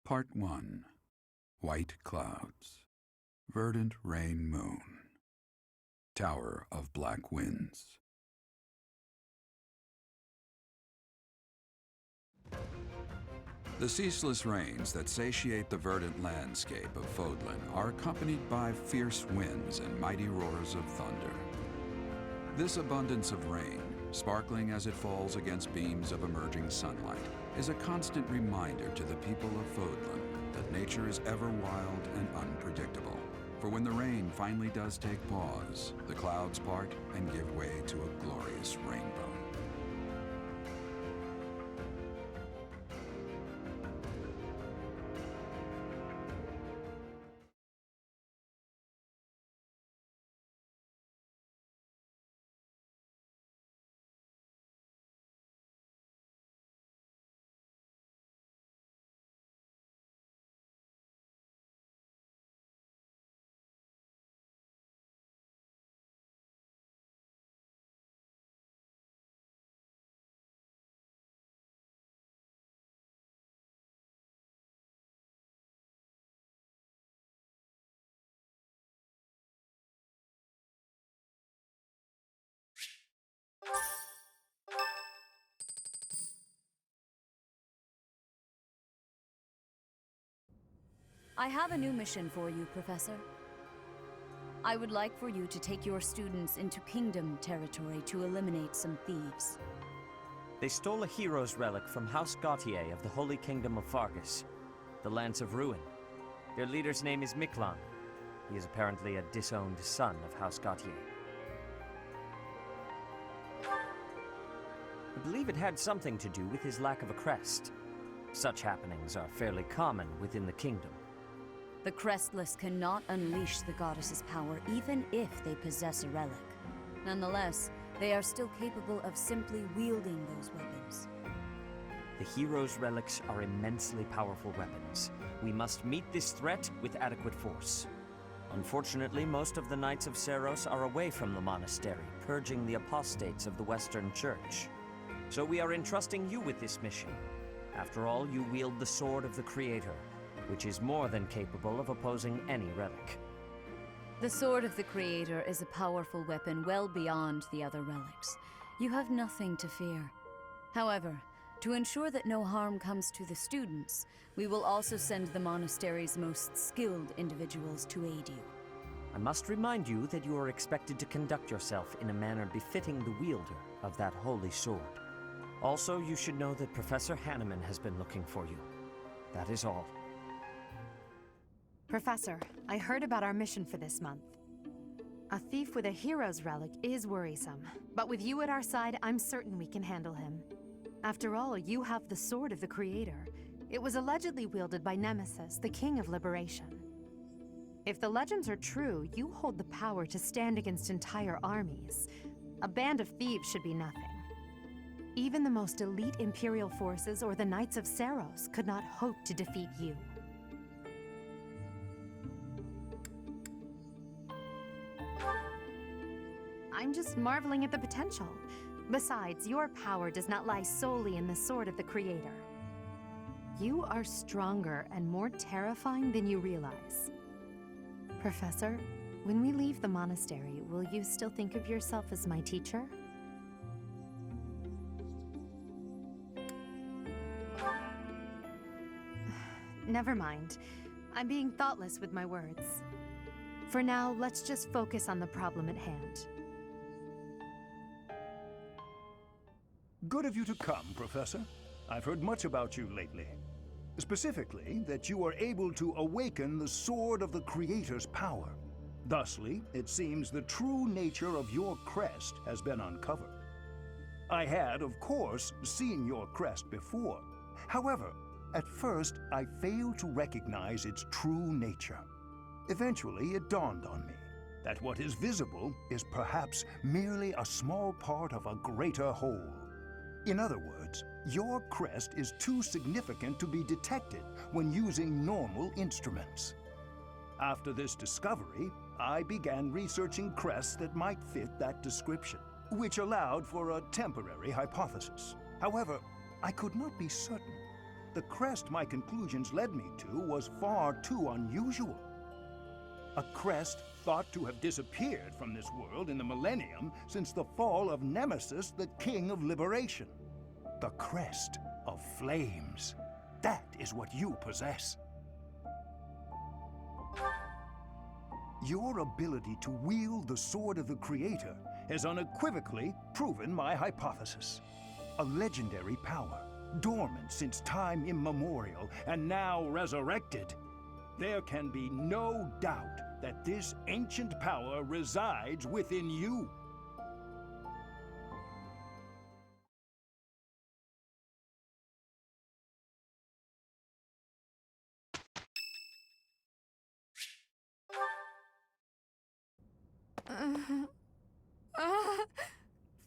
Part 1. White Clouds. Verdant Rain Moon. Tower of Black Winds. The ceaseless rains that satiate the verdant landscape of Fodlan are accompanied by fierce winds and mighty roars of thunder. This abundance of rain, sparkling as it falls against beams of emerging sunlight, is a constant reminder to the people of Fodlan that nature is ever wild and unpredictable. For when the rain finally does take pause, the clouds part and give way to a glorious rainbow. I have a new mission for you, Professor. I would like for you to take your students into Kingdom territory to eliminate some thieves. They stole a hero's relic from House Gautier of the Holy Kingdom of Fargus, the Lance of Ruin. Their leader's name is Miklan. He is apparently a disowned son of House Gautier. I believe it had something to do with his lack of a crest. Such happenings are fairly common within the kingdom. The Crestless cannot unleash the goddess's power even if they possess a relic. Nonetheless, they are still capable of simply wielding those weapons. The hero's relics are immensely powerful weapons. We must meet this threat with adequate force. Unfortunately, most of the Knights of Seiros are away from the monastery, purging the apostates of the Western Church. So we are entrusting you with this mission. After all, you wield the Sword of the Creator, which is more than capable of opposing any relic. The Sword of the Creator is a powerful weapon well beyond the other relics. You have nothing to fear. However, to ensure that no harm comes to the students, we will also send the monastery's most skilled individuals to aid you. I must remind you that you are expected to conduct yourself in a manner befitting the wielder of that holy sword. Also, you should know that Professor Hanneman has been looking for you. That is all. Professor, I heard about our mission for this month. A thief with a hero's relic is worrisome, but with you at our side, I'm certain we can handle him. After all, you have the Sword of the Creator. It was allegedly wielded by Nemesis, the King of Liberation. If the legends are true, you hold the power to stand against entire armies. A band of thieves should be nothing. Even the most elite Imperial forces or the Knights of Seiros could not hope to defeat you. I'm just marveling at the potential. Besides, your power does not lie solely in the Sword of the Creator. You are stronger and more terrifying than you realize. Professor, when we leave the monastery, will you still think of yourself as my teacher? Never mind. I'm being thoughtless with my words. For now, let's just focus on the problem at hand. Good of you to come, Professor. I've heard much about you lately. Specifically, that you are able to awaken the Sword of the Creator's power. Thusly, it seems the true nature of your crest has been uncovered. I had, of course, seen your crest before. However, at first, I failed to recognize its true nature. Eventually, it dawned on me that what is visible is perhaps merely a small part of a greater whole. In other words, your crest is too significant to be detected when using normal instruments. After this discovery, I began researching crests that might fit that description, which allowed for a temporary hypothesis. However, I could not be certain. the crest my conclusions led me to was far too unusual. A crest thought to have disappeared from this world in the millennium since the fall of Nemesis, the King of Liberation. The crest of flames. That is what you possess. Your ability to wield the sword of the Creator has unequivocally proven my hypothesis. A legendary power, dormant since time immemorial, and now resurrected. There can be no doubt that this ancient power resides within you.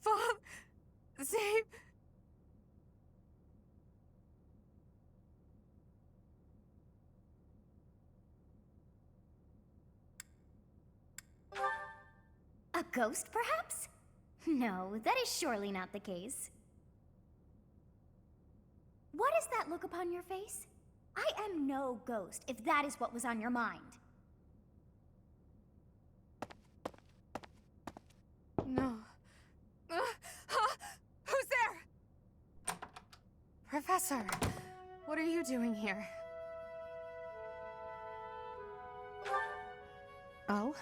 Father, save... A ghost, perhaps? No, that is surely not the case. What is that look upon your face? I am no ghost, if that is what was on your mind. No. Who's there? Professor, what are you doing here? Oh?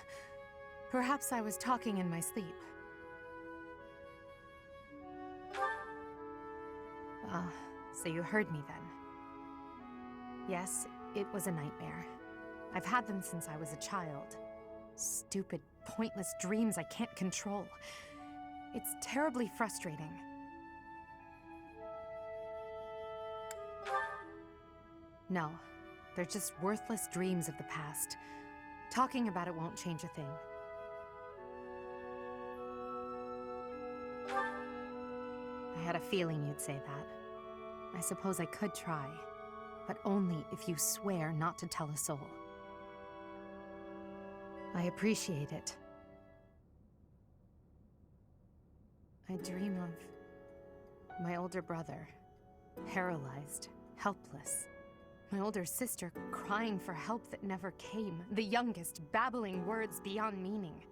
Perhaps I was talking in my sleep. So you heard me then. Yes, it was a nightmare. I've had them since I was a child. Stupid, pointless dreams I can't control. It's terribly frustrating. No, they're just worthless dreams of the past. Talking about it won't change a thing. I had a feeling you'd say that. I suppose I could try, but only if you swear not to tell a soul. I appreciate it. I dream of my older brother, paralyzed, helpless. My older sister crying for help that never came. The youngest babbling words beyond meaning.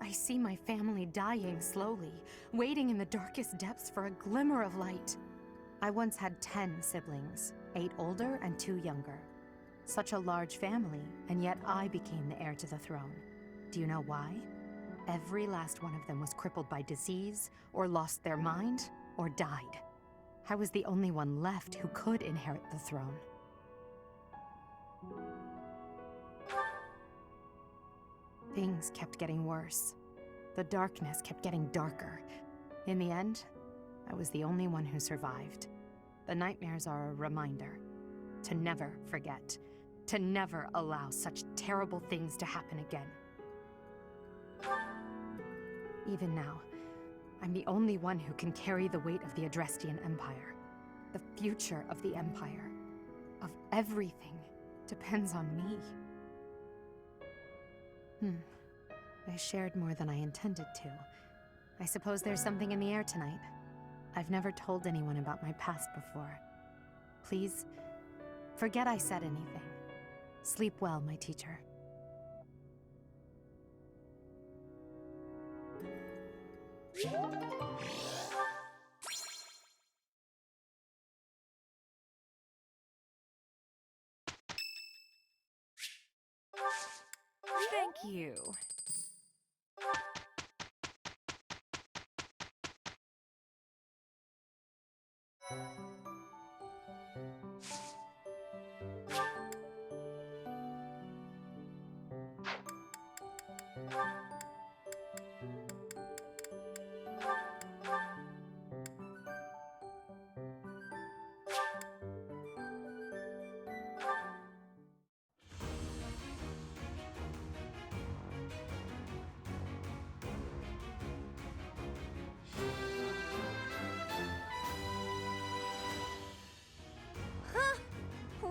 I see my family dying slowly, waiting in the darkest depths for a glimmer of light. I once had 10 siblings, 8 older and 2 younger. Such a large family, and yet I became the heir to the throne. Do you know why? Every last one of them was crippled by disease, or lost their mind, or died. I was the only one left who could inherit the throne. Things kept getting worse. The darkness kept getting darker. In the end, I was the only one who survived. The nightmares are a reminder to never forget, to never allow such terrible things to happen again. Even now, I'm the only one who can carry the weight of the Adrestian Empire. The future of the Empire, of everything, depends on me. I shared more than I intended to. I suppose there's something in the air tonight. I've never told anyone about my past before. Please, forget I said anything. Sleep well, my teacher. Thank you.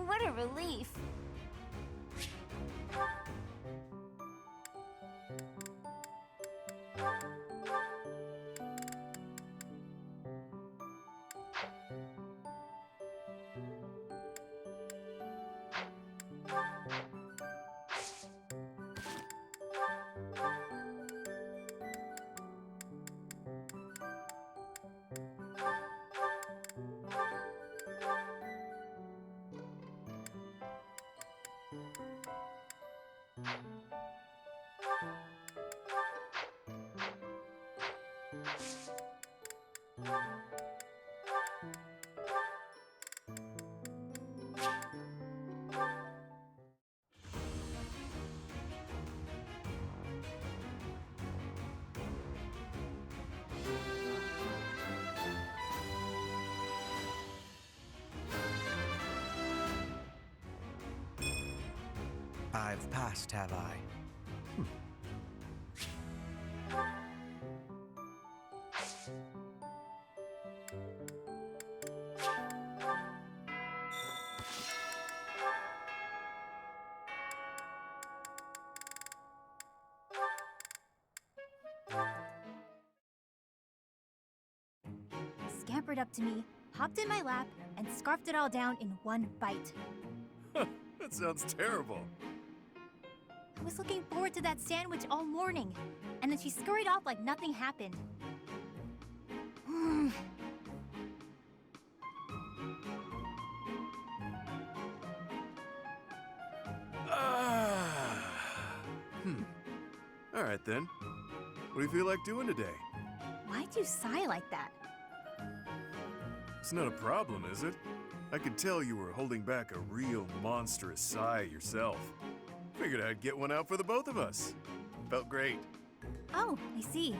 What a relief. I've passed, have I? Scampered up to me, hopped in my lap, and scarfed it all down in one bite. That sounds terrible. I was looking forward to that sandwich all morning, and then she scurried off like nothing happened. All right then. What do you feel like doing today? Why'd you sigh like that? It's not a problem, is it? I could tell you were holding back a real monstrous sigh yourself. Figured I'd get one out for the both of us. Felt great. Oh, I see.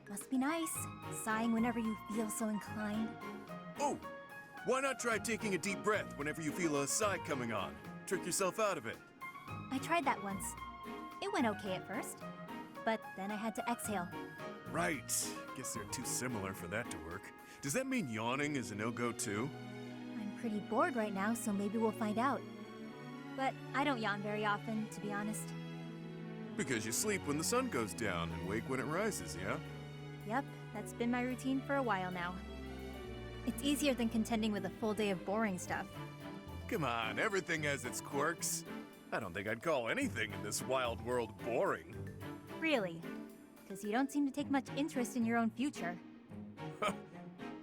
Must be nice, sighing whenever you feel so inclined. Oh, why not try taking a deep breath whenever you feel a sigh coming on? Trick yourself out of it. I tried that once. It went okay at first, but then I had to exhale. Right. Guess they're too similar for that to work. Does that mean yawning is a no-go too? I'm pretty bored right now, so maybe we'll find out. But I don't yawn very often, to be honest. Because you sleep when the sun goes down and wake when it rises, yeah? Yep, that's been my routine for a while now. It's easier than contending with a full day of boring stuff. Come on, everything has its quirks. I don't think I'd call anything in this wild world boring. Really? Because you don't seem to take much interest in your own future.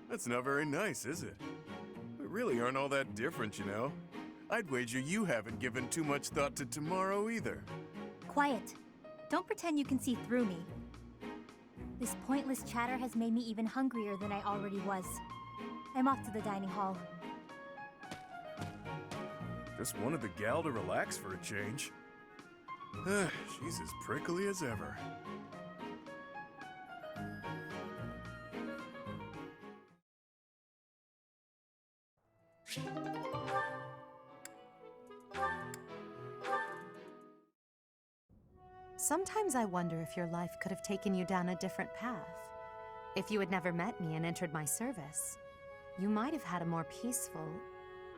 That's not very nice, is it? We really aren't all that different, you know. I'd wager you haven't given too much thought to tomorrow either. Quiet. Don't pretend you can see through me. This pointless chatter has made me even hungrier than I already was. I'm off to the dining hall. Just wanted the gal to relax for a change. She's as prickly as ever. Sometimes I wonder if your life could have taken you down a different path. If you had never met me and entered my service, you might have had a more peaceful...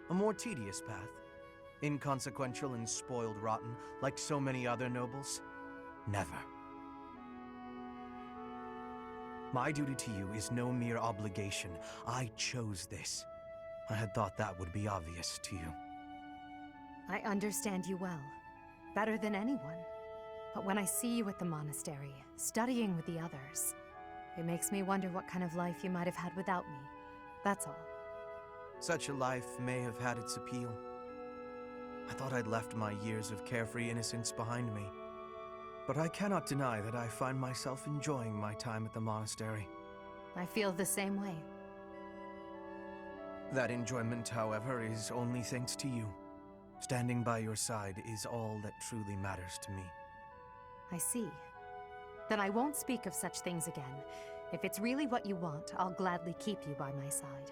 A more tedious path. Inconsequential and spoiled rotten, like so many other nobles. Never. My duty to you is no mere obligation. I chose this. I had thought that would be obvious to you. I understand you well. Better than anyone. But when I see you at the monastery, studying with the others, it makes me wonder what kind of life you might have had without me. That's all. Such a life may have had its appeal. I thought I'd left my years of carefree innocence behind me. But I cannot deny that I find myself enjoying my time at the monastery. I feel the same way. That enjoyment, however, is only thanks to you. Standing by your side is all that truly matters to me. I see. Then I won't speak of such things again. If it's really what you want, I'll gladly keep you by my side.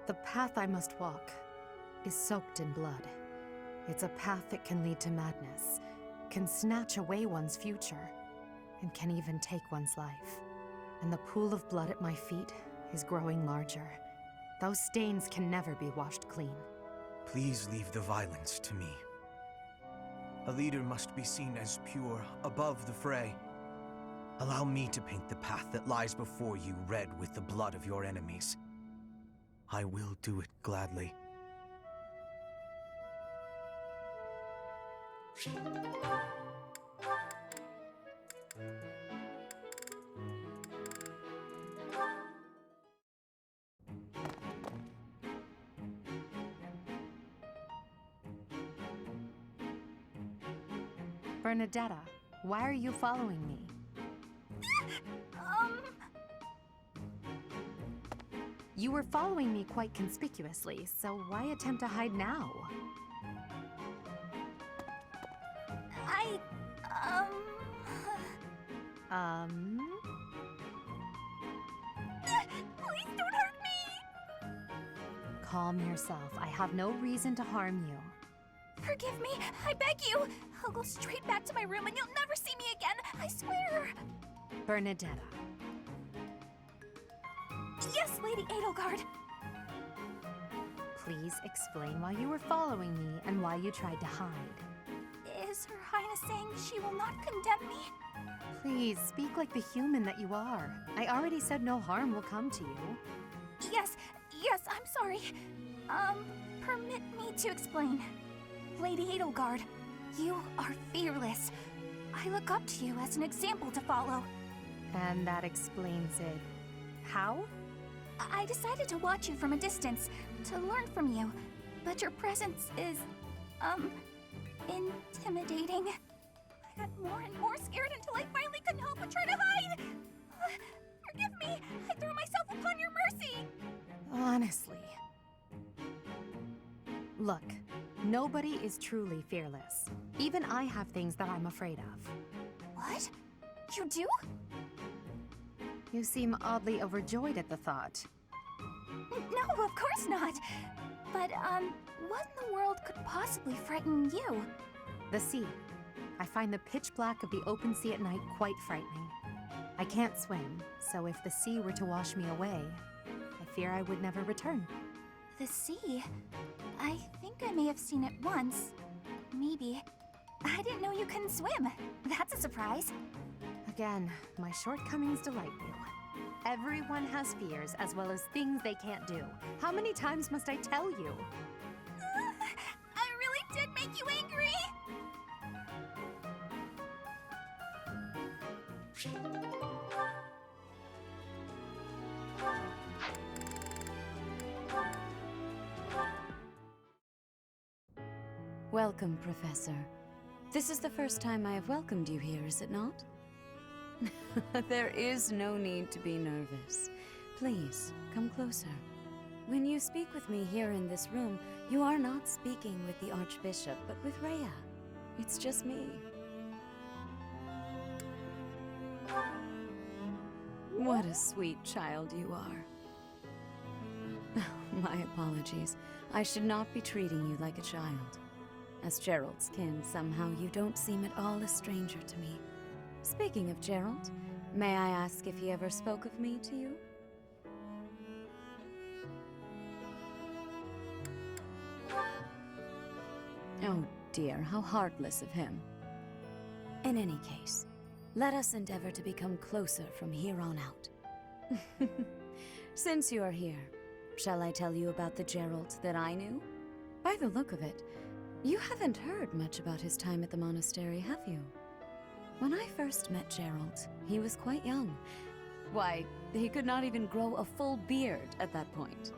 The path I must walk is soaked in blood. It's a path that can lead to madness, can snatch away one's future, and can even take one's life. And the pool of blood at my feet is growing larger. Those stains can never be washed clean. Please leave the violence to me. A leader must be seen as pure, above the fray. Allow me to paint the path that lies before you red with the blood of your enemies. I will do it gladly. Bernadetta, why are you following me? You were following me quite conspicuously, so why attempt to hide now? Please don't hurt me! Calm yourself. I have no reason to harm you. Forgive me, I beg you! I'll go straight back to my room and you'll never see me again, I swear! Bernadetta. Yes, Lady Edelgard! Please explain why you were following me and why you tried to hide. Is Her Highness saying she will not condemn me? Please, speak like the human that you are. I already said no harm will come to you. Yes, I'm sorry. Permit me to explain. Lady Edelgard, you are fearless. I look up to you as an example to follow. And that explains it. How? I decided to watch you from a distance, to learn from you, but your presence is, intimidating. I got more and more scared until I finally couldn't help but try to hide! Forgive me, I threw myself upon your mercy! Honestly. Look, nobody is truly fearless. Even I have things that I'm afraid of. What? You do? You seem oddly overjoyed at the thought. No, of course not. But, what in the world could possibly frighten you? The sea. I find the pitch black of the open sea at night quite frightening. I can't swim, so if the sea were to wash me away, I fear I would never return. The sea? I think I may have seen it once. Maybe. I didn't know you couldn't swim. That's a surprise. Again, my shortcomings delight you. Everyone has fears as well as things they can't do. How many times must I tell you? I really did make you angry! Welcome, Professor. This is the first time I have welcomed you here, is it not? There is no need to be nervous. Please, come closer. When you speak with me here in this room, you are not speaking with the Archbishop, but with Rhea. It's just me. What a sweet child you are. My apologies. I should not be treating you like a child. As Gerald's kin, somehow you don't seem at all a stranger to me. Speaking of Gerald, may I ask if he ever spoke of me to you? Oh dear, how heartless of him. In any case, let us endeavor to become closer from here on out. Since you are here, shall I tell you about the Gerald that I knew? By the look of it, you haven't heard much about his time at the monastery, have you? When I first met Gerald, he was quite young. Why, he could not even grow a full beard at that point.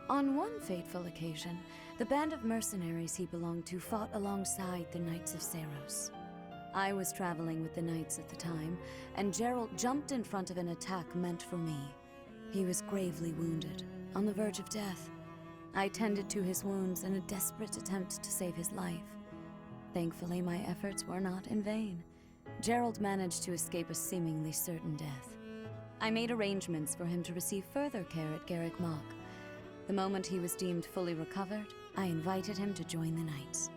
On one fateful occasion, the band of mercenaries he belonged to fought alongside the Knights of Seiros. I was traveling with the Knights at the time, and Gerald jumped in front of an attack meant for me. He was gravely wounded, on the verge of death. I tended to his wounds in a desperate attempt to save his life. Thankfully, my efforts were not in vain. Gerald managed to escape a seemingly certain death. I made arrangements for him to receive further care at Garrick Mach. The moment he was deemed fully recovered, I invited him to join the Knights.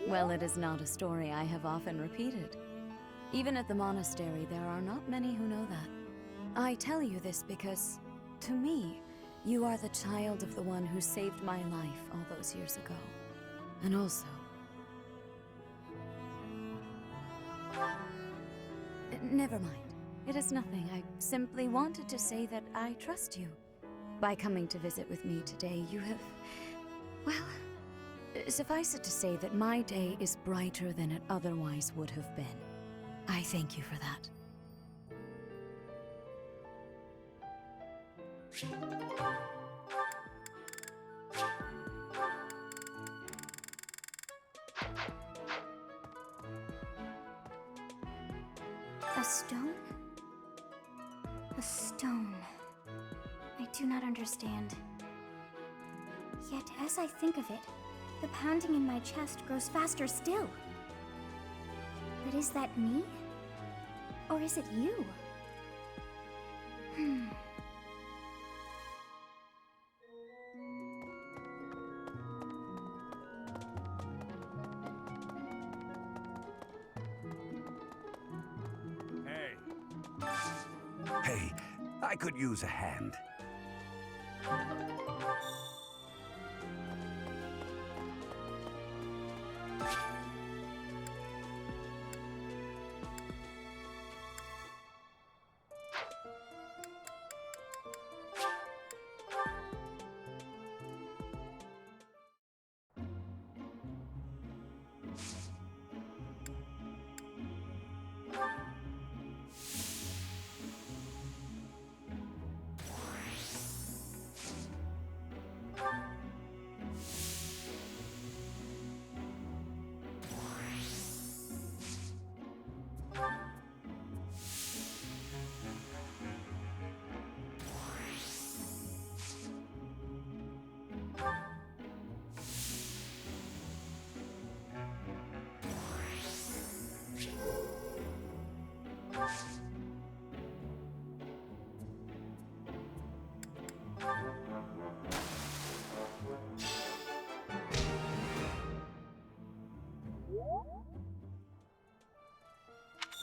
Well, it is not a story I have often repeated. Even at the monastery, there are not many who know that. I tell you this because, to me, you are the child of the one who saved my life all those years ago. And also... Never mind. It is nothing. I simply wanted to say that I trust you. By coming to visit with me today, you have... Well, suffice it to say that my day is brighter than it otherwise would have been. I thank you for that. A stone? A stone. I do not understand. Yet, as I think of it, the pounding in my chest grows faster still. But is that me? Or is it you? Hey, I could use a hand.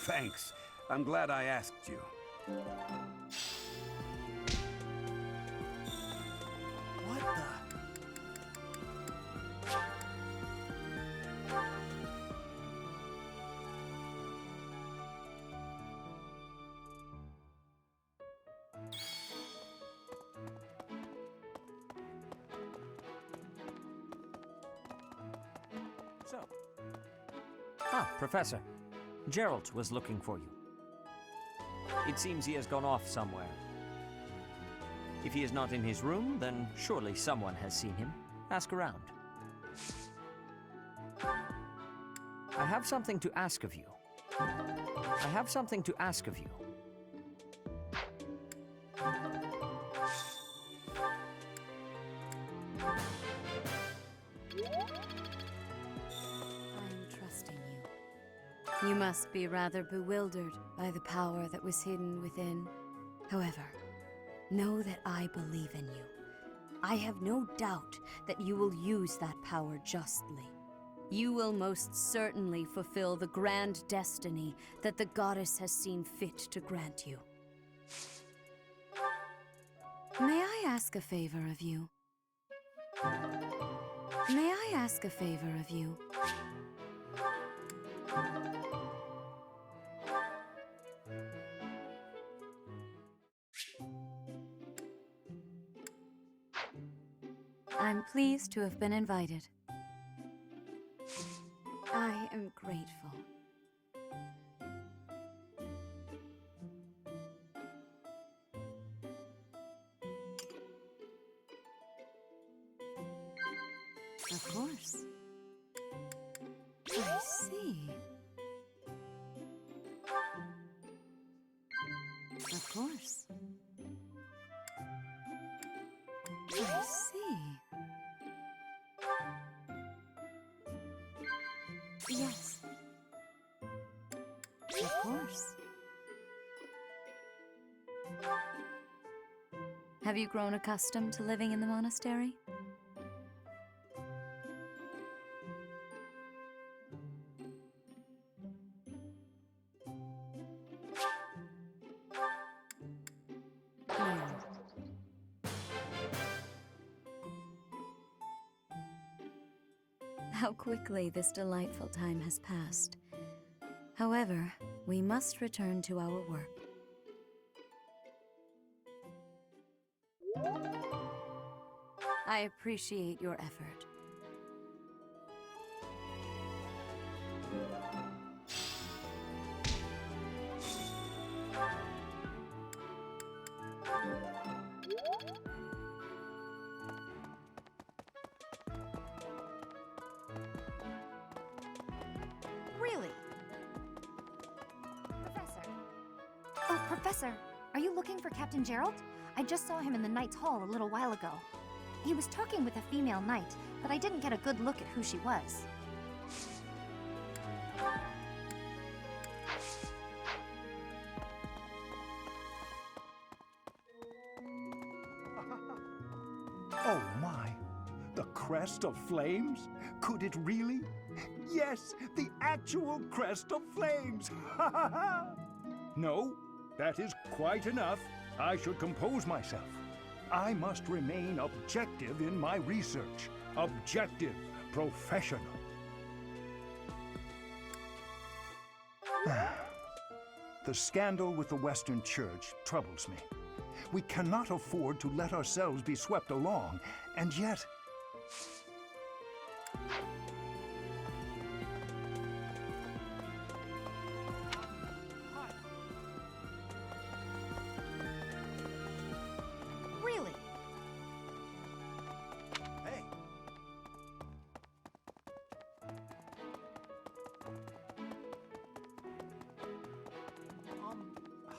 Thanks. I'm glad I asked you. What the? So. Professor. Geralt was looking for you. It seems he has gone off somewhere. If he is not in his room, then surely someone has seen him. Ask around. I have something to ask of you. I have something to ask of you. I'm trusting you. You must be rather bewildered by the power that was hidden within. However, know that I believe in you. I have no doubt that you will use that power justly. You will most certainly fulfill the grand destiny that the goddess has seen fit to grant you. May I ask a favor of you? May I ask a favor of you? I'm pleased to have been invited. I am grateful. Of course. I see. Of course. I see. Yes. Of course. Have you grown accustomed to living in the monastery? No. How quickly this delightful time has passed. However, we must return to our work. I appreciate your effort. Really? Professor. Oh, Professor, Are you looking for Captain Gerald? I just saw him in the Knight's Hall a little while ago. He was talking with a female knight, but I didn't get a good look at who she was. Oh my! The crest of flames? Could it really? Yes, the actual crest of flames! Ha ha ha! No, that is quite enough. I should compose myself. I must remain objective in my research. Objective, professional. The scandal with the Western Church troubles me. We cannot afford to let ourselves be swept along, and yet... Really? Hey!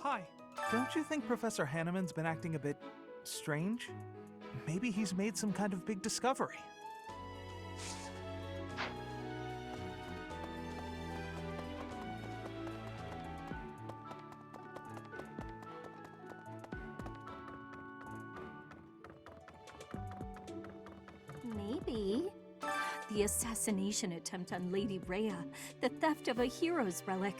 Hi. Don't you think Professor Hanneman's been acting a bit strange? Maybe he's made some kind of big discovery. Maybe. The assassination attempt on Lady Rhea, the theft of a hero's relic.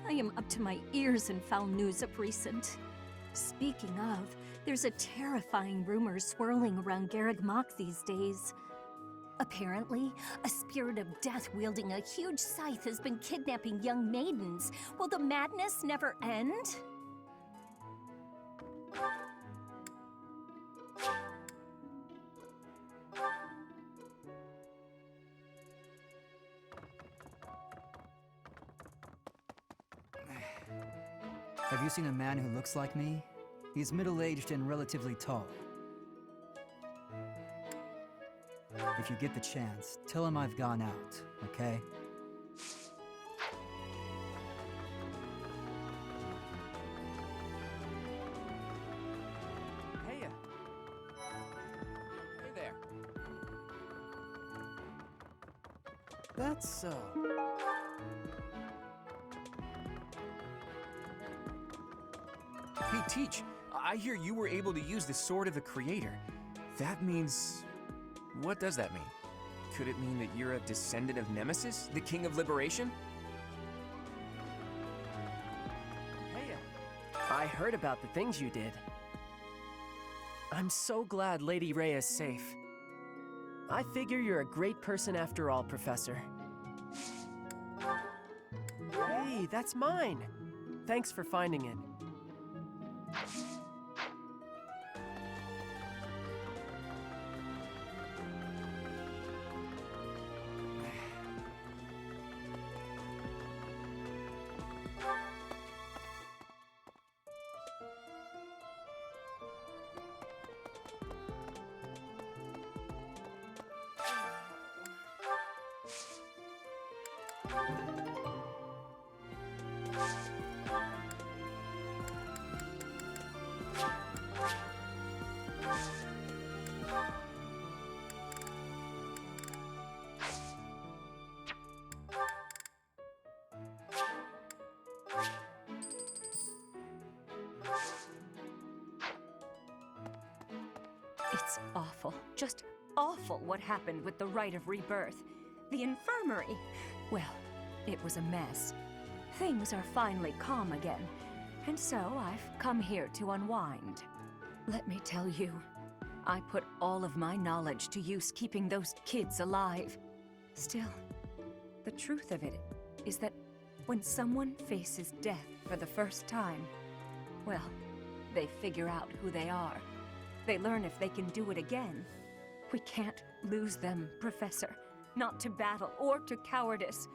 I am up to my ears in foul news of recent. Speaking of, there's a terrifying rumor swirling around Garreg Mach these days. Apparently, a spirit of death wielding a huge scythe has been kidnapping young maidens. Will the madness never end? Have you seen a man who looks like me? He's middle-aged and relatively tall. If you get the chance, tell him I've gone out, okay? Hey there. That's so. Hey, Teach, I hear you were able to use the Sword of the Creator. That means... what does that mean? Could it mean that you're a descendant of Nemesis, the King of Liberation? Hey, I heard about the things you did. I'm so glad Lady Rhea is safe. I figure you're a great person after all, Professor. Hey, that's mine. Thanks for finding it. It's awful, just awful what happened with the Rite of Rebirth. The infirmary. Well, it was a mess. Things are finally calm again, and so I've come here to unwind. Let me tell you, I put all of my knowledge to use keeping those kids alive. Still, the truth of it is that when someone faces death for the first time, well, they figure out who they are. They learn if they can do it again. We can't lose them, Professor. Not to battle or to cowardice.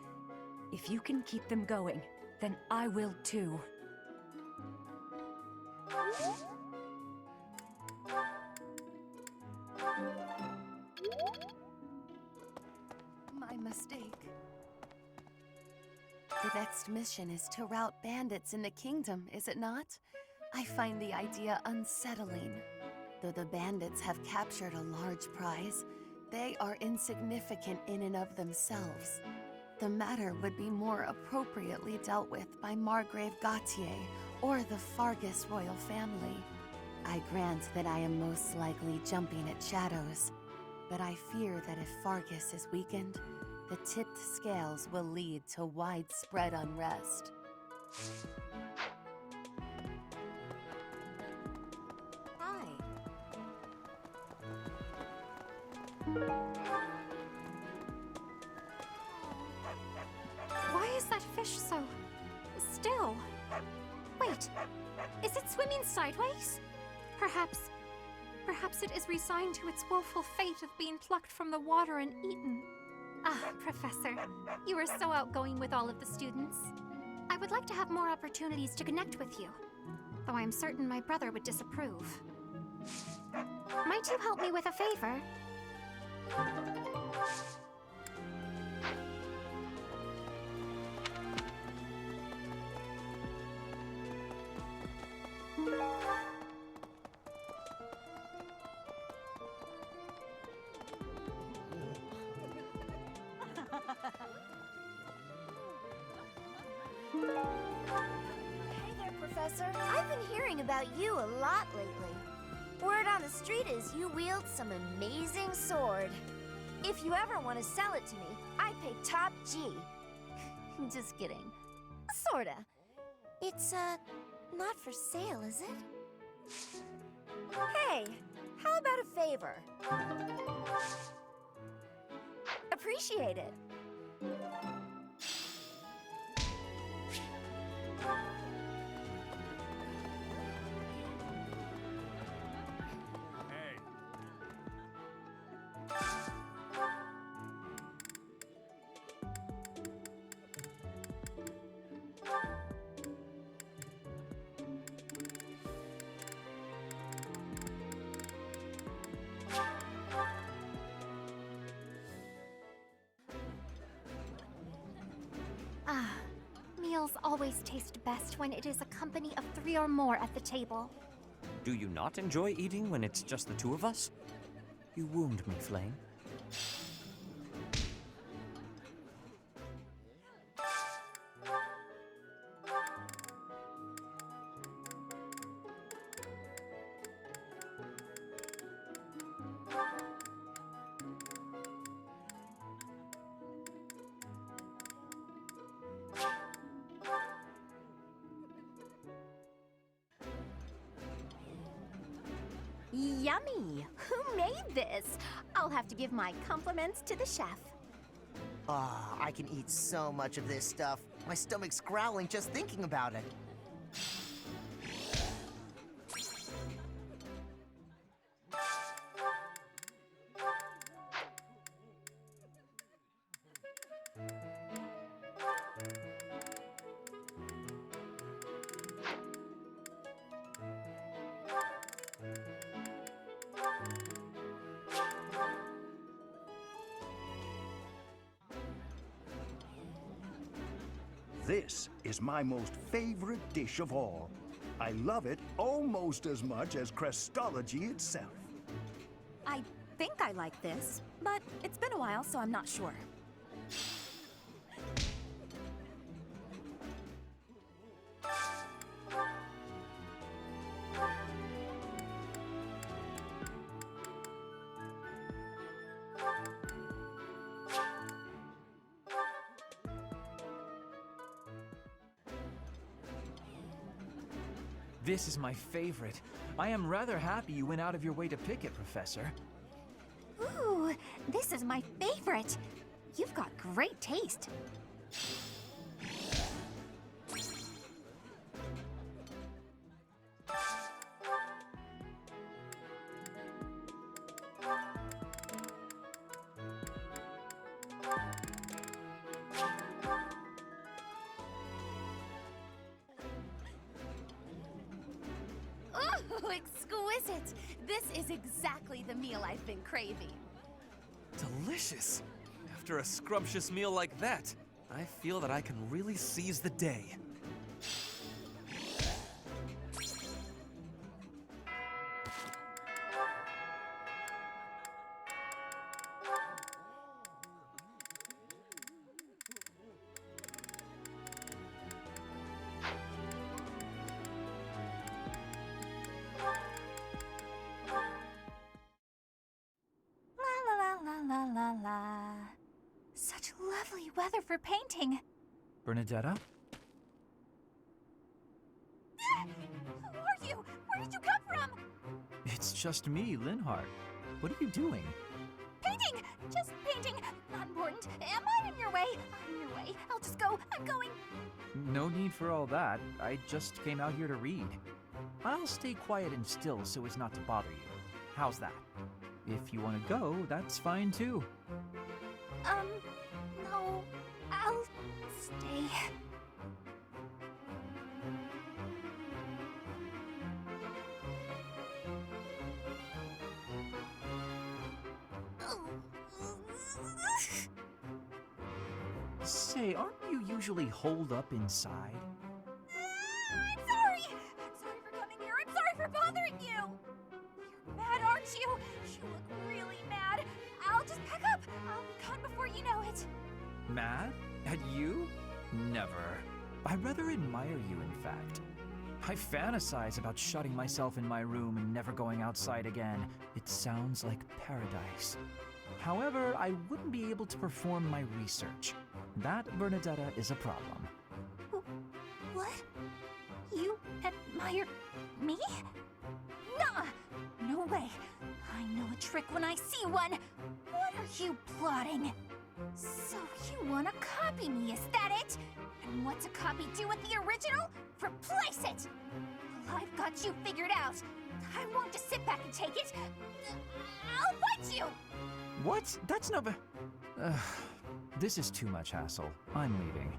If you can keep them going, then I will too. My mistake. The next mission is to rout bandits in the kingdom, is it not? I find the idea unsettling. Though the bandits have captured a large prize, they are insignificant in and of themselves. The matter would be more appropriately dealt with by Margrave Gautier or the Fargus royal family. I grant that I am most likely jumping at shadows, but I fear that if Fargus is weakened, the tipped scales will lead to widespread unrest. Hi. Why is that fish so still? Wait, is it swimming sideways? Perhaps it is resigned to its woeful fate of being plucked from the water and eaten. Ah, Professor, you are so outgoing with all of the students. I would like to have more opportunities to connect with you, though I am certain my brother would disapprove. Might you help me with a favor? Hey there, Professor. I've been hearing about you a lot lately. Word on the street is you wield some amazing sword. If you ever want to sell it to me, I pay top G. Just kidding. Sorta. It's, not for sale, is it? Hey, how about a favor? Appreciate it. Ah, meals always taste best when it is a company of 3 or more at the table. Do you not enjoy eating when it's just the two of us? You wound me, Flame. Yummy! Who made this? I'll have to give my compliments to the chef. Ah, I can eat so much of this stuff. My stomach's growling just thinking about it. This is my most favorite dish of all. I love it almost as much as Crestology itself. I think I like this, but it's been a while, so I'm not sure. This is my favorite. I am rather happy you went out of your way to pick it, Professor. Ooh, this is my favorite. You've got great taste. Oh, exquisite! This is exactly the meal I've been craving. Delicious! After a scrumptious meal like that, I feel that I can really seize the day. lovely weather for painting. Bernadetta? Who are you? Where did you come from? It's just me, Linhardt. What are you doing? Painting! Just painting. Not important. Am I in your way? I'm in your way. I'll just go. I'm going. No need for all that. I just came out here to read. I'll stay quiet and still so as not to bother you. How's that? If you want to go, that's fine too. No. I'll stay. Say, aren't you usually holed up inside? I'm sorry! I'm sorry for coming here. I'm sorry for bothering you! You're mad, aren't you? You look really mad. I'll just pack up. I'll be gone before you know it. Mad? At you? Never. I rather admire you, in fact. I fantasize about shutting myself in my room and never going outside again. It sounds like paradise. However, I wouldn't be able to perform my research. That, Bernadetta, is a problem. What? You admire me? Nuh-uh. No way. I know a trick when I see one. What are you plotting? So you want to copy me, is that it? And what's a copy do with the original? Replace it! Well, I've got you figured out. I won't just sit back and take it. I'll fight you! What? That's no... This is too much hassle. I'm leaving.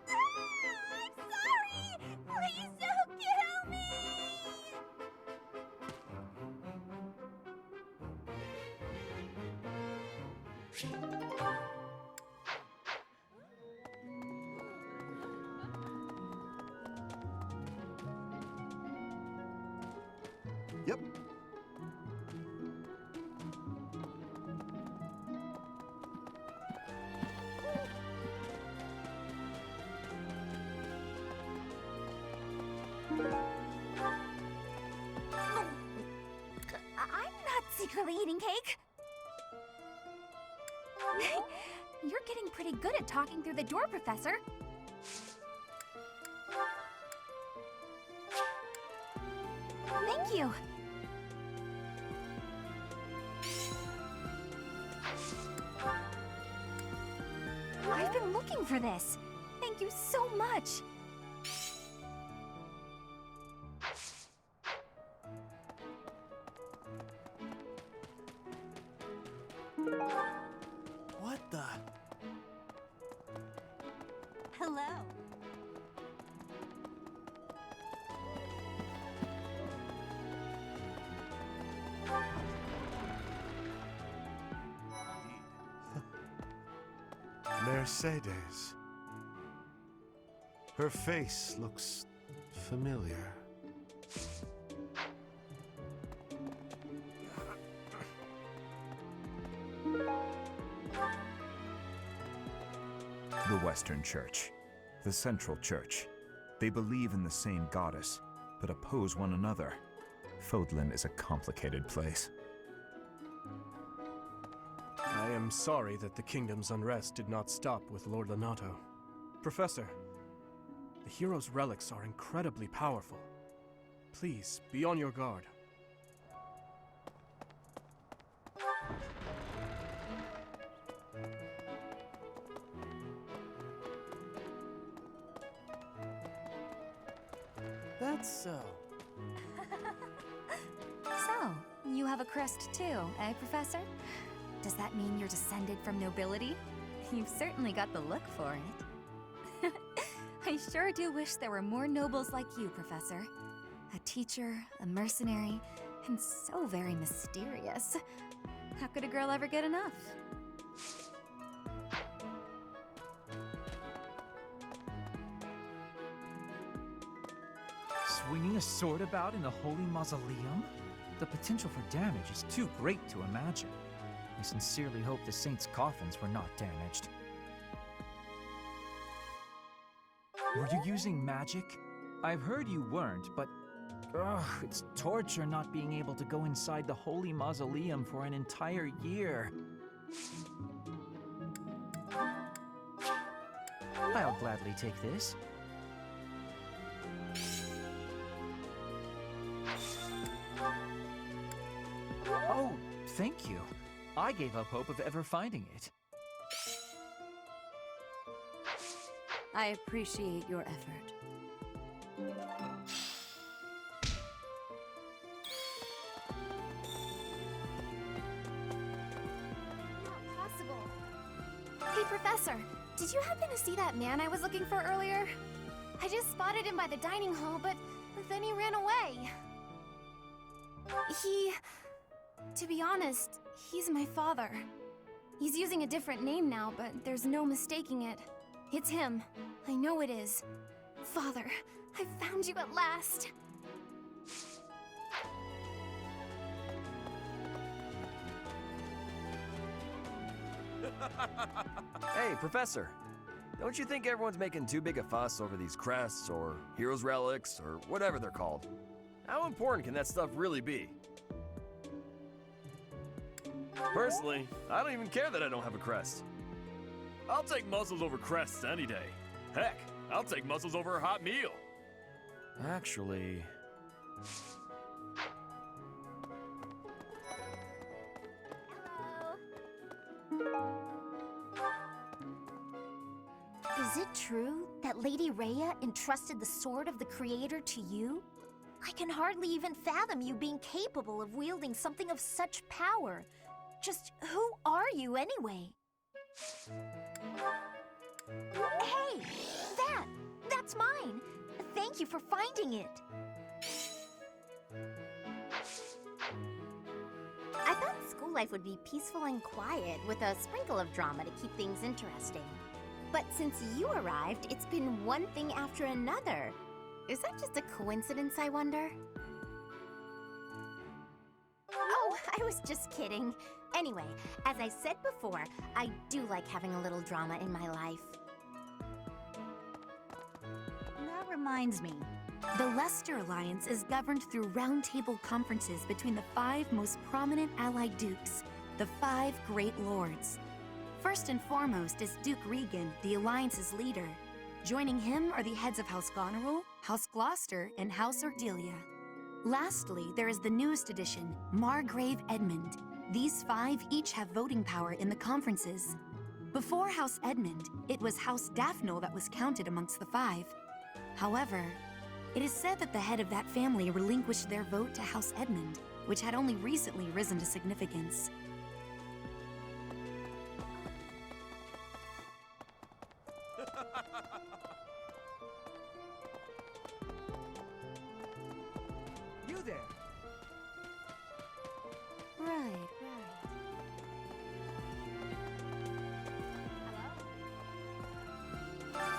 I'm sorry! Please don't kill me! Yep. I'm not secretly eating cake. You're getting pretty good at talking through the door, Professor. Thank you. I've been looking for this. Thank you so much. What the? Hello. Mercedes. Her face looks familiar. The Western Church. The Central Church. They believe in the same goddess, but oppose one another. Fodlan is a complicated place. I am sorry that the kingdom's unrest did not stop with Lord Lonato. Professor, the hero's relics are incredibly powerful. Please, be on your guard. That's so. So, you have a crest too, eh, Professor? Does that mean you're descended from nobility? You've certainly got the look for it. I sure do wish there were more nobles like you, Professor. A teacher, a mercenary, and so very mysterious. How could a girl ever get enough? Swinging a sword about in the Holy Mausoleum? The potential for damage is too great to imagine. I sincerely hope the saints' coffins were not damaged. Were you using magic? I've heard you weren't, but it's torture not being able to go inside the Holy Mausoleum for an entire year. I'll gladly take this. Oh, thank you. I gave up hope of ever finding it. I appreciate your effort. Not possible. Hey, Professor, did you happen to see that man I was looking for earlier? I just spotted him by the dining hall, but then he ran away. To be honest, he's my father. He's using a different name now, but there's no mistaking it. It's him. I know it is. Father, I found you at last. Hey, Professor. Don't you think everyone's making too big a fuss over these crests, or heroes' relics, or whatever they're called? How important can that stuff really be? Personally, I don't even care that I don't have a crest. I'll take muscles over crests any day. Heck, I'll take muscles over a hot meal. Actually... Is it true that Lady Rhea entrusted the Sword of the Creator to you? I can hardly even fathom you being capable of wielding something of such power. Just who are you anyway? Hey! That's mine! Thank you for finding it! I thought school life would be peaceful and quiet, with a sprinkle of drama to keep things interesting. But since you arrived, it's been one thing after another. Is that just a coincidence, I wonder? Oh, I was just kidding. Anyway, as I said before, I do like having a little drama in my life. That reminds me. The Leicester Alliance is governed through roundtable conferences between the 5 most prominent allied dukes, the 5 Great Lords. First and foremost is Duke Regan, the Alliance's leader. Joining him are the heads of House Goneril, House Gloucester, and House Ordelia. Lastly, there is the newest addition, Margrave Edmund. These 5 each have voting power in the conferences. Before House Edmund, it was House Daphno that was counted amongst the 5. However, it is said that the head of that family relinquished their vote to House Edmund, which had only recently risen to significance. You there! Right.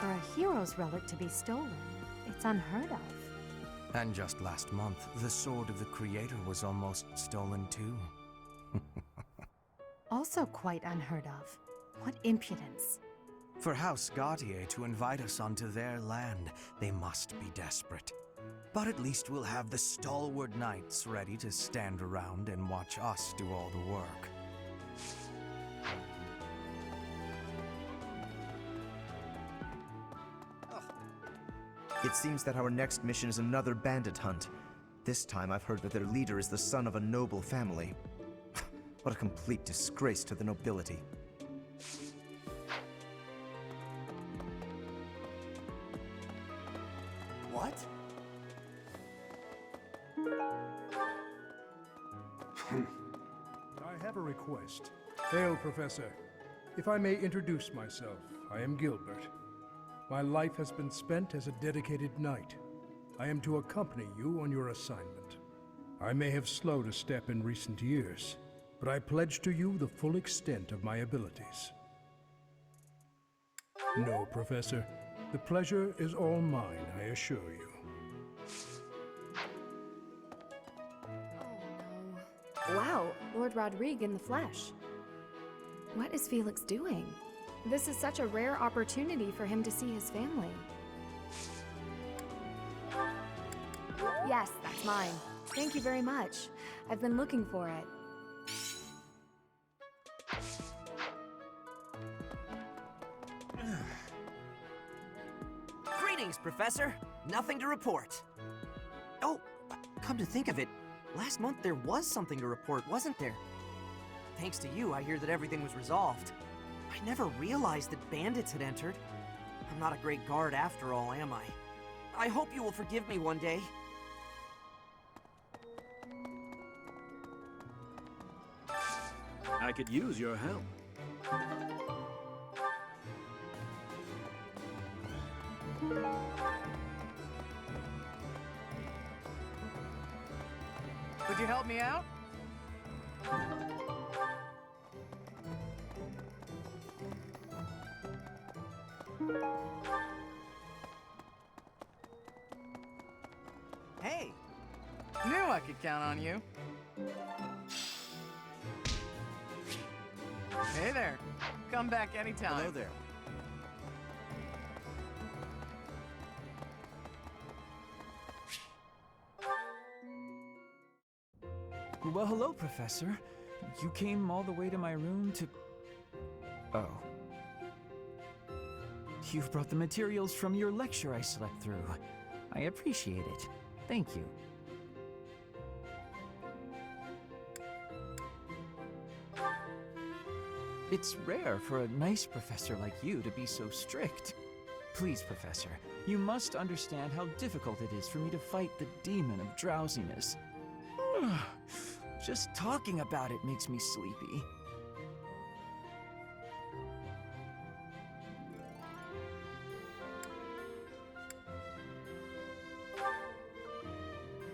For a hero's relic to be stolen, it's unheard of. And just last month, the Sword of the Creator was almost stolen too. Also quite unheard of. What impudence. For House Gautier to invite us onto their land, they must be desperate. But at least we'll have the stalwart knights ready to stand around and watch us do all the work. It seems that our next mission is another bandit hunt. This time I've heard that their leader is the son of a noble family. What a complete disgrace to the nobility. What? I have a request. Hail, Professor. If I may introduce myself, I am Gilbert. My life has been spent as a dedicated knight. I am to accompany you on your assignment. I may have slowed a step in recent years, but I pledge to you the full extent of my abilities. No, Professor. The pleasure is all mine, I assure you. Wow, Lord Rodrigue in the flesh. What is Felix doing? This is such a rare opportunity for him to see his family. Yes, that's mine. Thank you very much. I've been looking for it. Greetings, Professor. Nothing to report. Oh, come to think of it, last month there was something to report, wasn't there? Thanks to you, I hear that everything was resolved. I never realized that bandits had entered. I'm not a great guard after all, am I? I hope you will forgive me one day. I could use your help. Could you help me out? Hey! Knew I could count on you. Hey there. Come back anytime. Hello there. Well, hello, Professor. You came all the way to my room to... Oh. You've brought the materials from your lecture I slept through. I appreciate it. Thank you. It's rare for a nice professor like you to be so strict. Please, Professor, you must understand how difficult it is for me to fight the demon of drowsiness. Just talking about it makes me sleepy.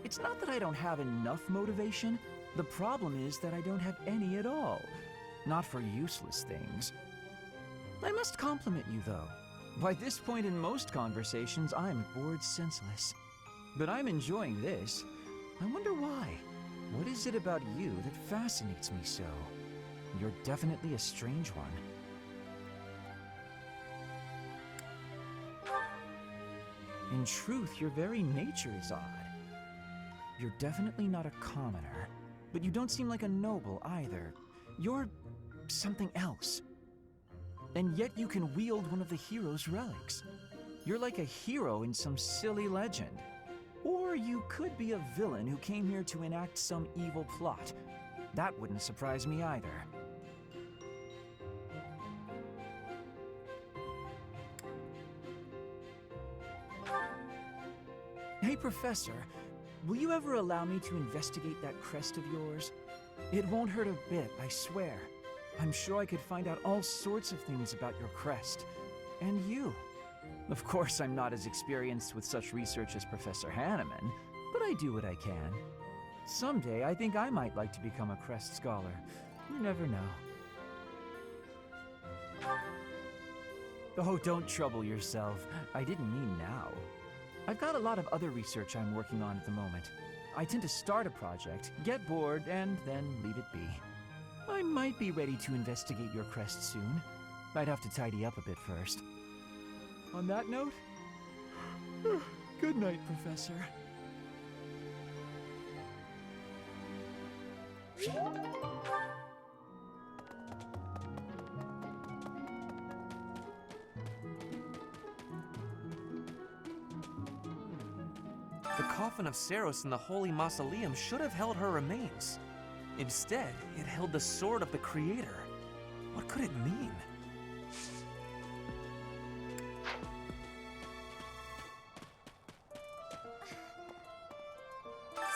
It's not that I don't have enough motivation. The problem is that I don't have any at all. Not for useless things. I must compliment you, though. By this point in most conversations, I'm bored senseless. But I'm enjoying this. I wonder why. What is it about you that fascinates me so? You're definitely a strange one. In truth, your very nature is odd. You're definitely not a commoner, but you don't seem like a noble either. You're something else. And yet you can wield one of the hero's relics. You're like a hero in some silly legend. Or you could be a villain who came here to enact some evil plot. That wouldn't surprise me either. Hey, Professor, will you ever allow me to investigate that crest of yours? It won't hurt a bit, I swear. I'm sure I could find out all sorts of things about your crest. And you. Of course, I'm not as experienced with such research as Professor Hanneman, but I do what I can. Someday, I think I might like to become a crest scholar. You never know. Oh, don't trouble yourself. I didn't mean now. I've got a lot of other research I'm working on at the moment. I tend to start a project, get bored, and then leave it be. I might be ready to investigate your crest soon. I'd have to tidy up a bit first. On that note, good night, Professor. The coffin of Saros in the Holy Mausoleum should have held her remains. Instead, it held the sword of the Creator. What could it mean?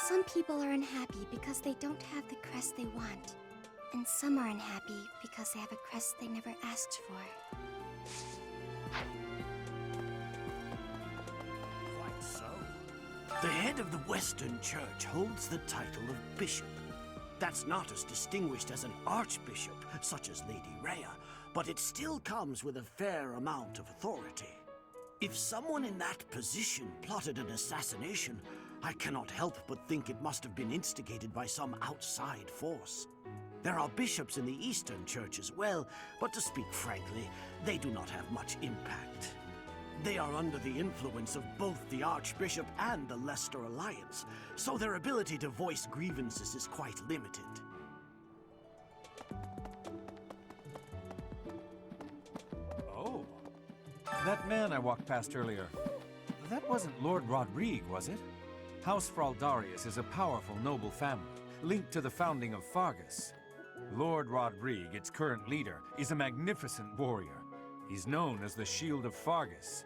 Some people are unhappy because they don't have the crest they want. And some are unhappy because they have a crest they never asked for. Quite so. The head of the Western Church holds the title of Bishop. That's not as distinguished as an Archbishop, such as Lady Rhea, but it still comes with a fair amount of authority. If someone in that position plotted an assassination, I cannot help but think it must have been instigated by some outside force. There are bishops in the Eastern Church as well, but to speak frankly, they do not have much impact. They are under the influence of both the Archbishop and the Leicester Alliance, so their ability to voice grievances is quite limited. Oh. That man I walked past earlier. That wasn't Lord Rodrigue, was it? House Fraldarius is a powerful noble family, linked to the founding of Fargus. Lord Rodrigue, its current leader, is a magnificent warrior. He's known as the Shield of Fargus.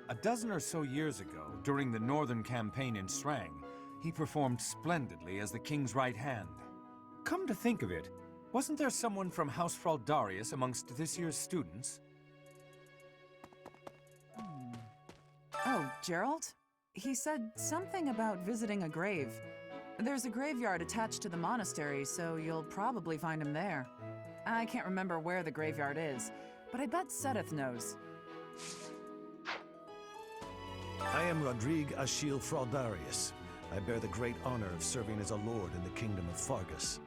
A dozen or so years ago, during the Northern Campaign in Srang, he performed splendidly as the king's right hand. Come to think of it, wasn't there someone from House Fraldarius amongst this year's students? Oh, Gerald? He said something about visiting a grave. There's a graveyard attached to the monastery, so you'll probably find him there. I can't remember where the graveyard is, but I bet Sedith knows. I am Rodrigue Achille Fraldarius. I bear the great honor of serving as a lord in the kingdom of Fargus.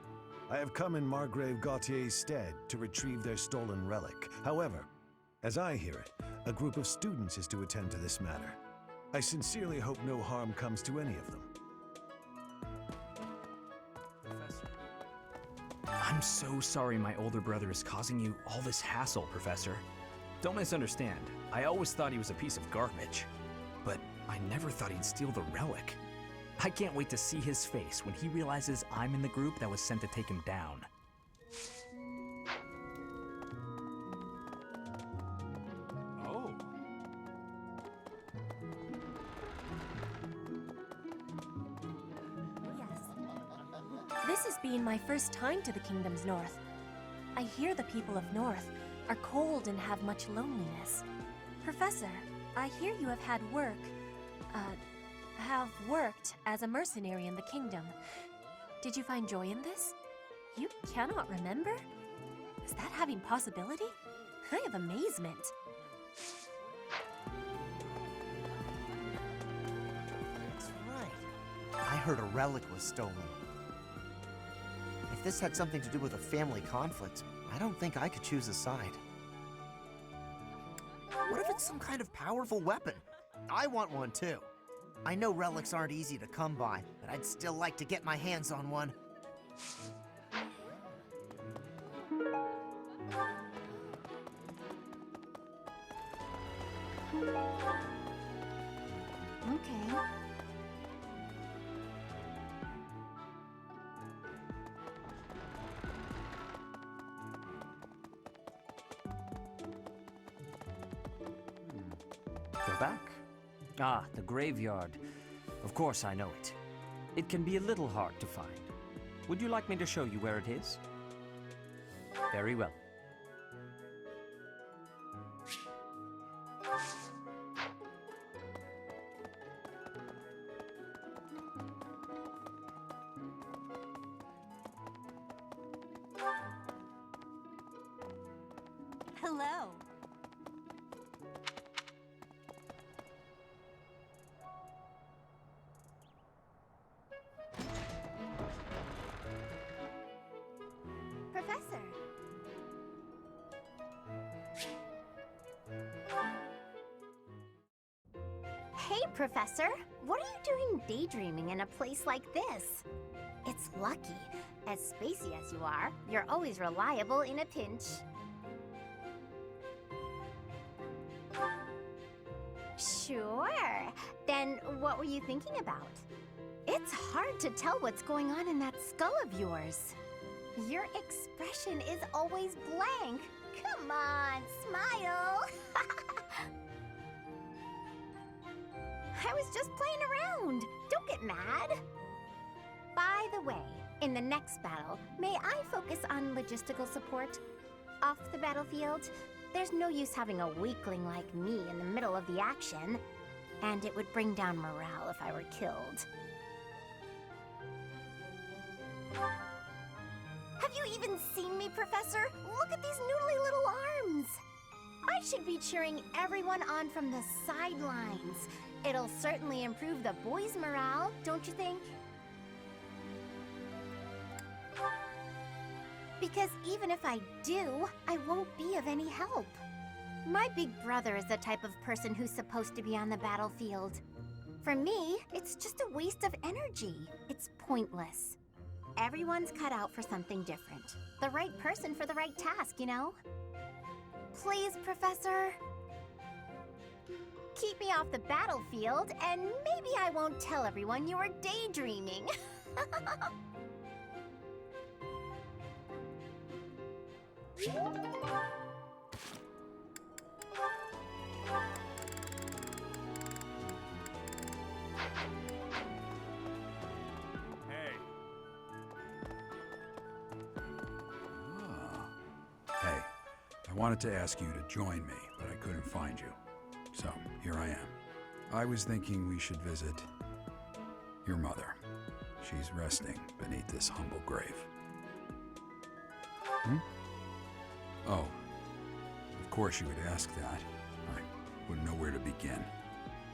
I have come in Margrave Gautier's stead to retrieve their stolen relic. However, as I hear it, a group of students is to attend to this matter. I sincerely hope no harm comes to any of them. Professor. I'm so sorry my older brother is causing you all this hassle, Professor. Don't misunderstand. I always thought he was a piece of garbage. But I never thought he'd steal the relic. I can't wait to see his face when he realizes I'm in the group that was sent to take him down. Oh. This has been my first time to the Kingdom's North. I hear the people of North are cold and have much loneliness. Professor, I hear you have worked as a mercenary in the Kingdom. Did you find joy in this? You cannot remember? Is that having possibility? I have amazement. That's right. I heard a relic was stolen. If this had something to do with a family conflict, I don't think I could choose a side. What if it's some kind of powerful weapon? I want one too. I know relics aren't easy to come by, but I'd still like to get my hands on one. Okay. Go back. Ah, the graveyard. Of course I know it. It can be a little hard to find. Would you like me to show you where it is? Very well. Hello. Professor. Hey, Professor. What are you doing daydreaming in a place like this? It's lucky. As spacey as you are, you're always reliable in a pinch. Sure. Then what were you thinking about? It's hard to tell what's going on in that skull of yours. Your expression is always blank. Come on, smile. I was just playing around. Don't get mad. By the way, in the next battle, may I focus on logistical support? Off the battlefield, there's no use having a weakling like me in the middle of the action, and it would bring down morale if I were killed. Have you even seen me, Professor? Look at these noodly little arms! I should be cheering everyone on from the sidelines. It'll certainly improve the boys' morale, don't you think? Because even if I do, I won't be of any help. My big brother is the type of person who's supposed to be on the battlefield. For me, it's just a waste of energy. It's pointless. Everyone's cut out for something different. The right person for the right task, you know? Please, Professor. Keep me off the battlefield, and maybe I won't tell everyone you were daydreaming. Hey. Hey, I wanted to ask you to join me, but I couldn't find you. So, here I am. I was thinking we should visit your mother. She's resting beneath this humble grave. Hmm? Oh, of course you would ask that. I wouldn't know where to begin.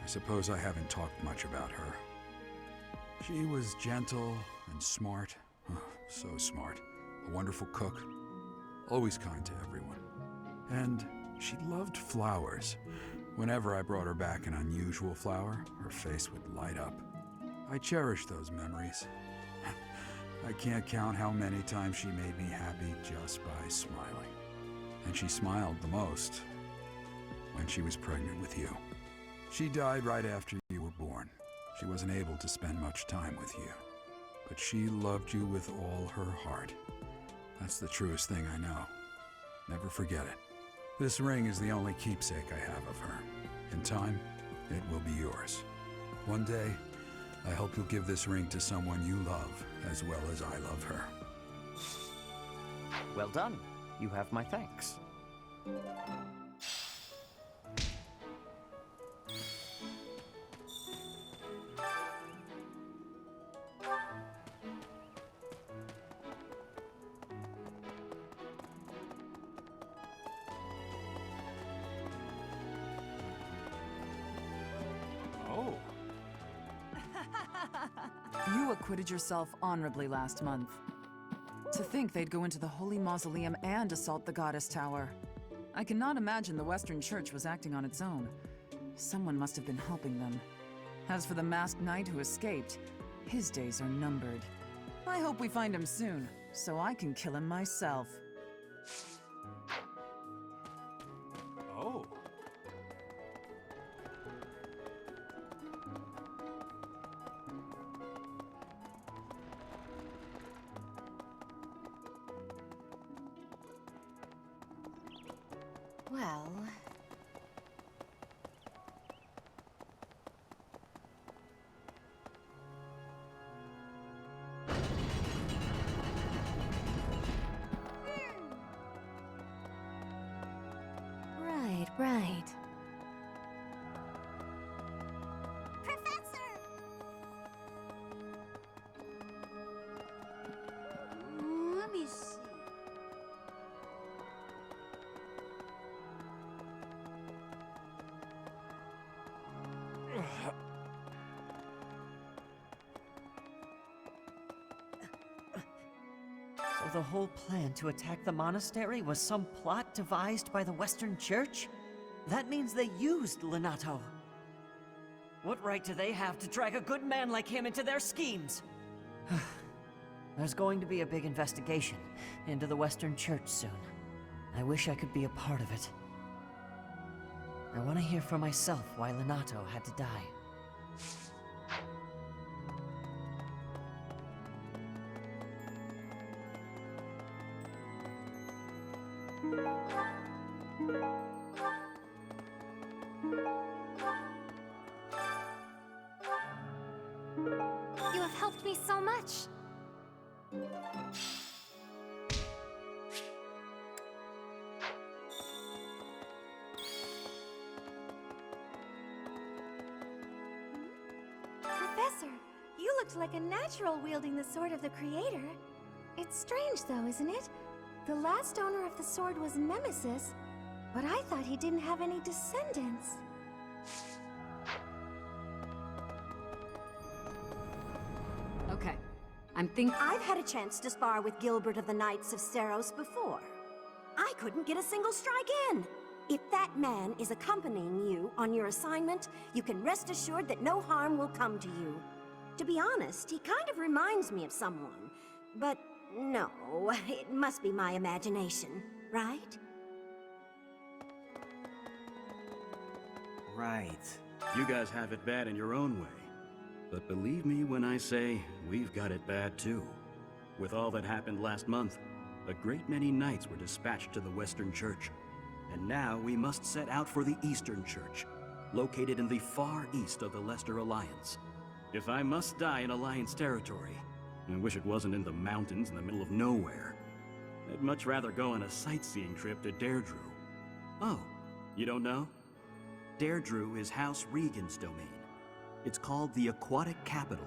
I suppose I haven't talked much about her. She was gentle and smart. Oh, so smart. A wonderful cook. Always kind to everyone. And she loved flowers. Whenever I brought her back an unusual flower, her face would light up. I cherish those memories. I can't count how many times she made me happy just by smiling. And she smiled the most when she was pregnant with you. She died right after you were born. She wasn't able to spend much time with you, but she loved you with all her heart. That's the truest thing I know. Never forget it. This ring is the only keepsake I have of her. In time, it will be yours. One day, I hope you'll give this ring to someone you love as well as I love her. Well done. You have my thanks. Oh. You acquitted yourself honorably last month. To think they'd go into the Holy Mausoleum and assault the Goddess Tower. I cannot imagine the Western Church was acting on its own. Someone must have been helping them. As for the masked knight who escaped, his days are numbered. I hope we find him soon, so I can kill him myself. Oh. Well... Right. Professor! Let me see. So the whole plan to attack the monastery was some plot devised by the Western Church? That means they used Lenato. What right do they have to drag a good man like him into their schemes? There's going to be a big investigation into the Western Church soon. I wish I could be a part of it. I want to hear for myself why Lenato had to die. You have helped me so much. Professor, you looked like a natural wielding the sword of the Creator. It's strange though, isn't it? The last owner of the sword was Nemesis, but I thought he didn't have any descendants. Okay. I've had a chance to spar with Gilbert of the Knights of Seros before. I couldn't get a single strike in. If that man is accompanying you on your assignment, you can rest assured that no harm will come to you. To be honest, he kind of reminds me of someone. But no, it must be my imagination, right? Right. You guys have it bad in your own way. But believe me when I say, we've got it bad too. With all that happened last month, a great many knights were dispatched to the Western Church. And now we must set out for the Eastern Church, located in the far east of the Leicester Alliance. If I must die in Alliance territory, I wish it wasn't in the mountains in the middle of nowhere. I'd much rather go on a sightseeing trip to Deirdre. Oh, you don't know? Deirdre is House Regan's domain. It's called the Aquatic Capital.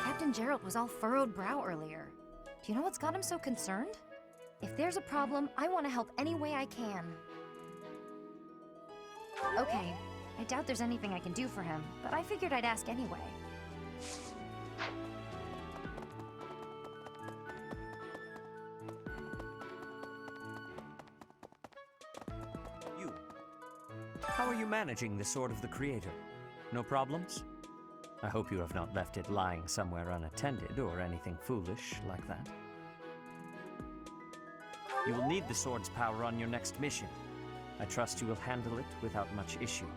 Captain Gerald was all furrowed brow earlier. Do you know what's got him so concerned? If there's a problem, I want to help any way I can. Okay, I doubt there's anything I can do for him, but I figured I'd ask anyway. You. How are you managing the Sword of the Creator? No problems? I hope you have not left it lying somewhere unattended or anything foolish like that. You will need the sword's power on your next mission. I trust you will handle it without much issue.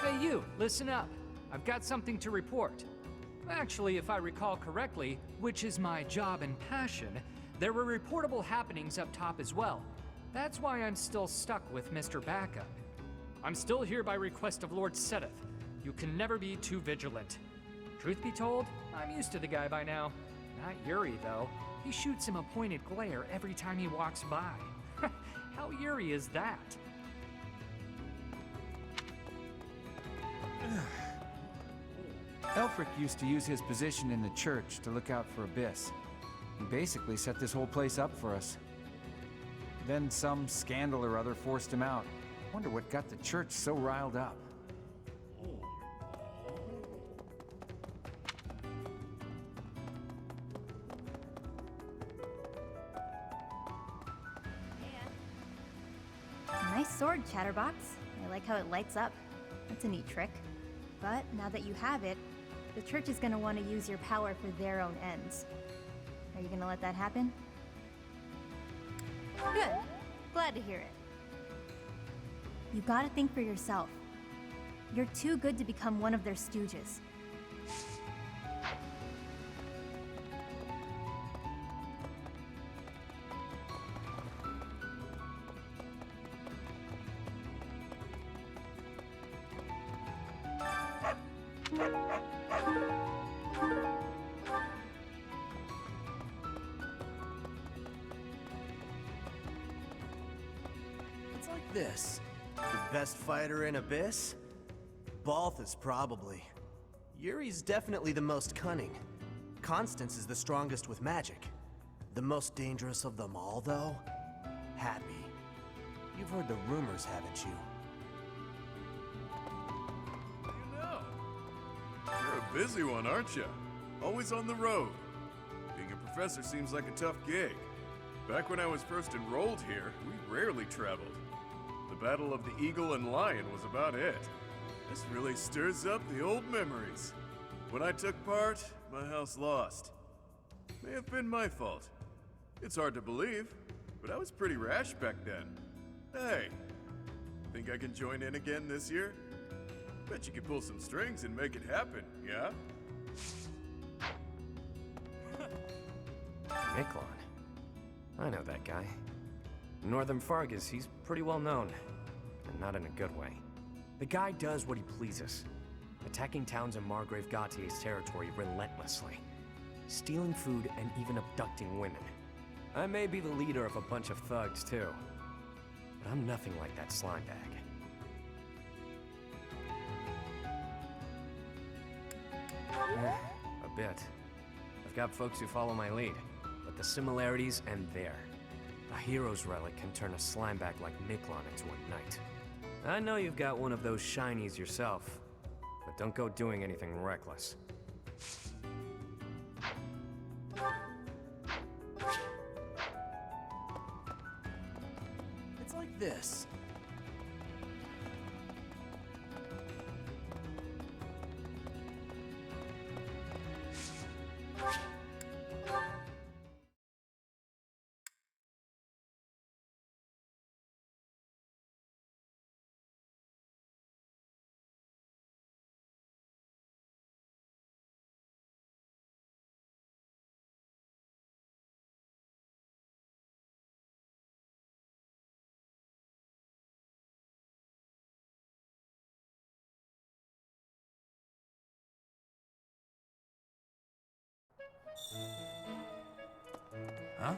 Hey you, listen up. I've got something to report. Actually, if I recall correctly, which is my job and passion, there were reportable happenings up top as well. That's why I'm still stuck with Mr. Backup. I'm still here by request of Lord Seteth. You can never be too vigilant. Truth be told, I'm used to the guy by now. Not Yuri, though. He shoots him a pointed glare every time he walks by. How Yuri is that? Elfric used to use his position in the church to look out for Abyss. He basically set this whole place up for us. Then some scandal or other forced him out. Wonder what got the church so riled up. Nice sword, Chatterbox. I like how it lights up. That's a neat trick. But now that you have it, the church is going to want to use your power for their own ends. Are you going to let that happen? Good. Glad to hear it. You gotta think for yourself. You're too good to become one of their stooges. It's like this. The best fighter in Abyss? Balthus, probably. Yuri's definitely the most cunning. Constance is the strongest with magic. The most dangerous of them all, though? Happy. You've heard the rumors, haven't you? You know, you're a busy one, aren't you? Always on the road. Being a professor seems like a tough gig. Back when I was first enrolled here, we rarely traveled. The Battle of the Eagle and Lion was about it. This really stirs up the old memories. When I took part, my house lost. May have been my fault. It's hard to believe, but I was pretty rash back then. Hey, think I can join in again this year? Bet you could pull some strings and make it happen, yeah? Miklon. I know that guy. In Northern Fargus, he's pretty well known, and not in a good way. The guy does what he pleases, attacking towns in Margrave Gautier's territory relentlessly, stealing food and even abducting women. I may be the leader of a bunch of thugs, too, but I'm nothing like that slime bag. A bit. I've got folks who follow my lead, but the similarities end there. A hero's relic can turn a slimeback like Miklon into a knight. I know you've got one of those shinies yourself, but don't go doing anything reckless. It's like this. Huh?